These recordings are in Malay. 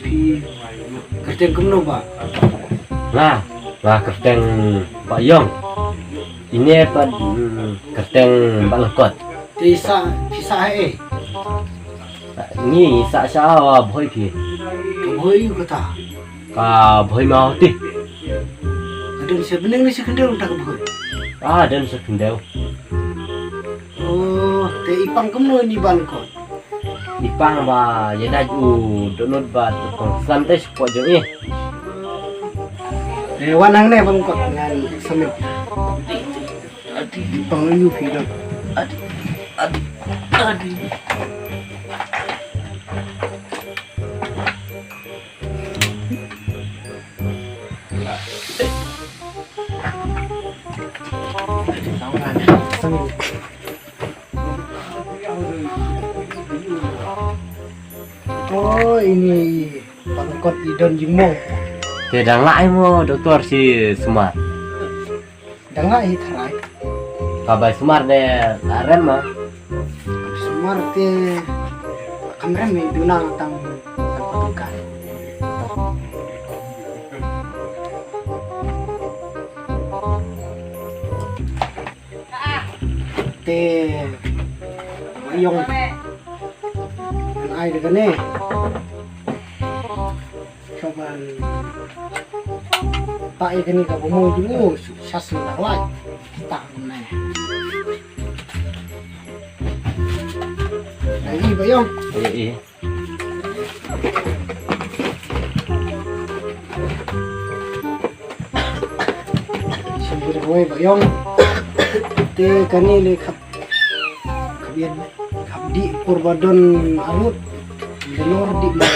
Pi kerteng kumno ba? Nah, kerteng Pak Yong. Ini kerteng Pak Lekot. Tisa eh. Ni sa boy pi. Kaboi kata. Ka boy mau ti. Adon sebeneng ni sekendau tak kaboi. Dan sekendau. Oh, te ipang kumno ni balkon. Ipang ba yada donut ba tukang santai po jong Wanang ne balkon ngan semit. Adi ipang lu pi dong. Adi. Oh, ini pangkot di Don Jimong. Tidak ngai mo dokter si Sumar. Danga tarai. Kabai Sumar de arem ma. Semar te kamera me dunang tang patukan. Te Mayong ai được nè coba tại cái này cả bộ môi chúng sát sườn lại tạm này đấy gì vậy không Iya. sumber gue vậy không te cái này le khap kabian khap di Purbadon alut delor di mana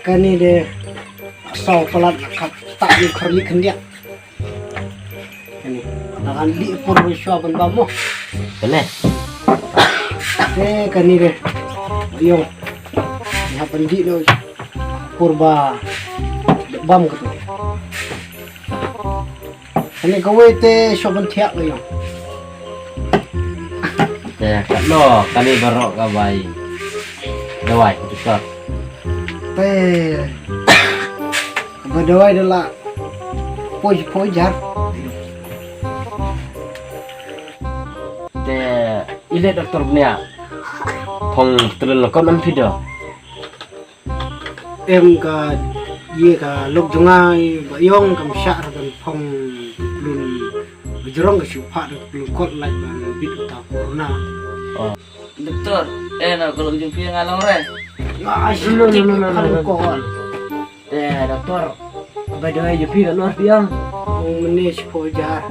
cái này de sau pelat khap tak di kerli kendiak ini akan di Purbasyaban bamo Kene. cái này de yo ya pendi lo Purba bam gitu ini kowe te soban tiak lo yo Ya, lo kami berok kabai. Dawai dokter. te berdua adalah pojar Te ile dokter punya. Phong terus kon am video. em ka ye ka lok jungai bayong kam syar dan phong lun bujurong ke syupa lun kot lai ban bit uta corona Dokter, kalau ujung piang ngalong re. ya asyik kan kohon Dokter. Badai je pi kan luar piang. menis pojar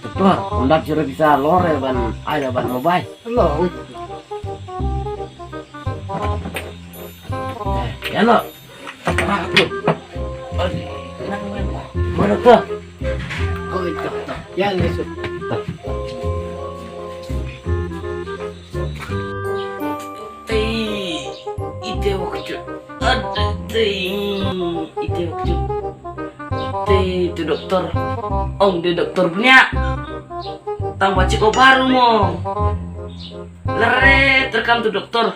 Dokter, undak sudah bisa lore ban ada ban mobile. lo Ya lo. Mana dokter? oh itu ya lesut Ide waktu. Ada ide waktu. Itu dokter. Dia dokter punya. Tang baca kau baru mo. Lere terkam tuh dokter.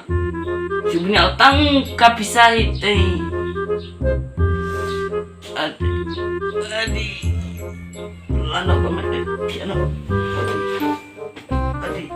Si punya utang kapisah itu. Adi. Lano kemana? Piano. Adi.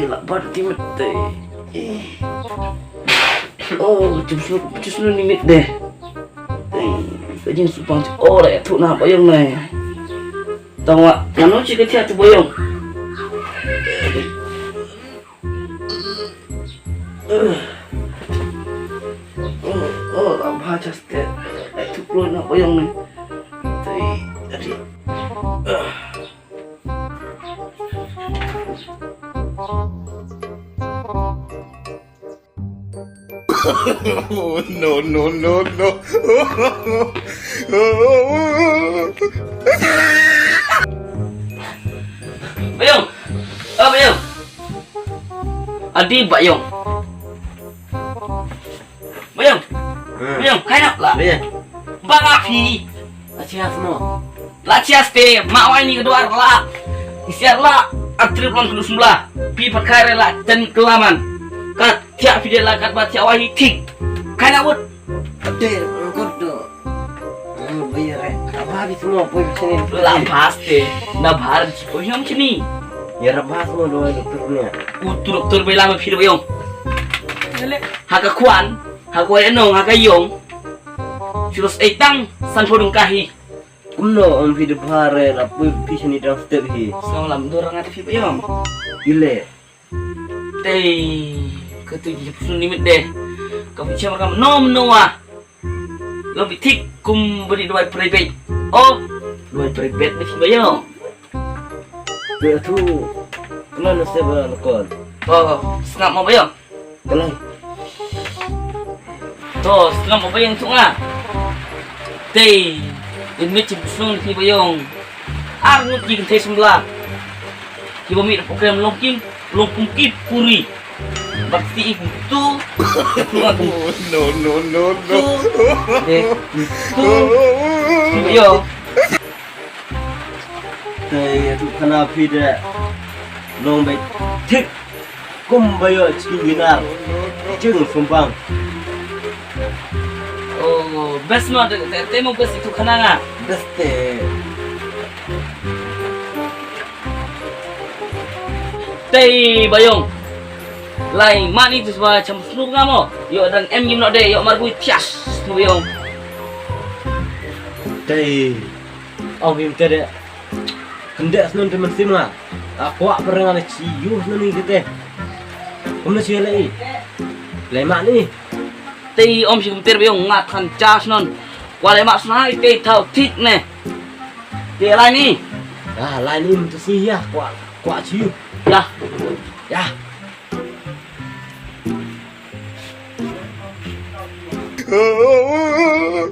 lah berarti mete. Oh, just nu limit deh. Kajing supang ora tu na bayang nai. Tawa, ngano ci ke tu bayang. Lam baca stet. Tu keluar na bayang nai. Tadi. No, no, no, no. Bayang. Bayang. Adi bayang. Bayang. Bayang, kai nak lah. Bayang. Bang api. Acia semua. La ciaste, mak wai ni kedua lah. Isiar lah, atri pelan kedua sebelah. Pi pakai rela dan kelaman. Kat tiap video lah kat baca wai tik. Kai nak buat? Betul, engkau tu. Bayar apa habis semua poin sini. Lah pasti. Nak bahar cipo yang macam ni. Ya rabah semua doa dokternya. Doktor bilang apa video bayang? Haka kuan, haka enong, haka yong. Terus etang sanpodung kahi. Kumno om hidup hari rapu pisani dalam step hi. Semalam dorang ada video bayang. Gile. Ketujuh puluh limit deh. Kau bicara kamu nom. Lebih tik kum beri dua private. Oh, dua private ni bayang. Dia tu kena nasi berlakon. Oh, setengah mau bayang. Kalau Tuh, setengah mau bayang tu lah. Ini cipsun ni bayang. Armut jing teh sebelah. Kita mid program longking puri. Bakti itu No, no, no, no. yo saya tu kena pida long baik tik kum bayo cikin ginar jeng sumpang. oh best mah temo best itu kenanga Beste. bayong lain mani tu semua macam seluruh ngamo yo dan em gim nak deh yo margui tias tu bayong Tay. Om him tere. Hendak senun teman sima. Aku ak perengan ciu senun ni kita. Om nak siapa lagi? Lemak ni. om si kumtir bayong ngat kan cas non wale mak sunai tau tik ne lain ni Ah, lain ni untuk sih ya. Kuak ciu. ya Ya. Oh,